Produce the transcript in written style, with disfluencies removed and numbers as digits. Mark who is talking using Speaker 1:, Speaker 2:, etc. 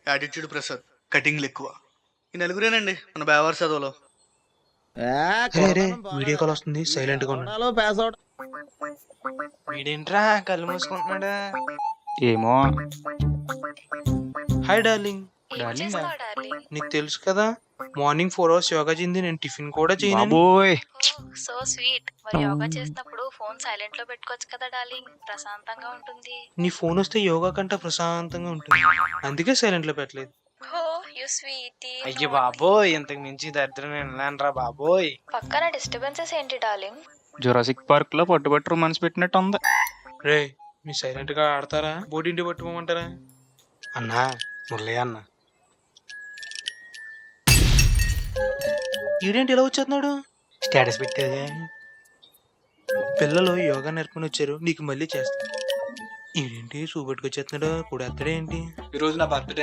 Speaker 1: Attitude Prasad, కటింగ్లు ఎక్కువ. ఈ నలుగురేనండి మన బేవార్ చదువులో.
Speaker 2: వీడియో కాల్ వస్తుంది, సైలెంట్ గా ఉన్నాడు.
Speaker 3: వీడేంట్రా కళ్ళు మూసుకుంటున్నాడా?
Speaker 4: ఏమో.
Speaker 2: Hi darling.
Speaker 3: డార్లింగ్
Speaker 2: నీకు తెలుసు కదా, మార్నింగ్ 4 hours యోగా చేయింది, నేను టిఫిన్ కూడా చేయను.
Speaker 4: బాబోయ్,
Speaker 5: సో స్వీట్. మరి యోగా చేసినప్పుడు ఫోన్ సైలెంట్ లో పెట్టుకోవచ్చు కదా డార్లింగ్, ప్రశాంతంగా ఉంటుంది.
Speaker 2: నీ ఫోన్ వస్తే యోగా కంటే ప్రశాంతంగా ఉంటుంది, అందుకే సైలెంట్ లో పెట్టలేదు.
Speaker 5: ఓ యు స్వీటీ.
Speaker 3: అయ్యో బాబోయ్, ఇంతకు మించి దరిద్రం వెళ్ళానురా బాబోయ్.
Speaker 5: పక్కన డిస్టర్బెన్సెస్ ఏంటి డార్లింగ్?
Speaker 4: జురాసిక్ పార్క్ లో పట్టుబట్టు రొమాన్స్ పెట్టినట్టు ఉంది.
Speaker 2: రే, మీ సైలెంట్ గా ఆడతారా, బోటింటి పట్టుకోమంటారా?
Speaker 1: అన్నా మురళయ్య అన్న.
Speaker 2: ఈడేంటి ఇలా వచ్చేస్తున్నాడు?
Speaker 1: స్టేటస్ పెట్టేదే.
Speaker 2: పిల్లలు యోగా నేర్పుని వచ్చారు, నీకు మళ్ళీ చేస్తా. ఈడేంటి చూపెట్టుకొచ్చేస్తున్నాడు, కూడా ఎత్తడేంటి?
Speaker 4: ఈ రోజు నా బర్త్డే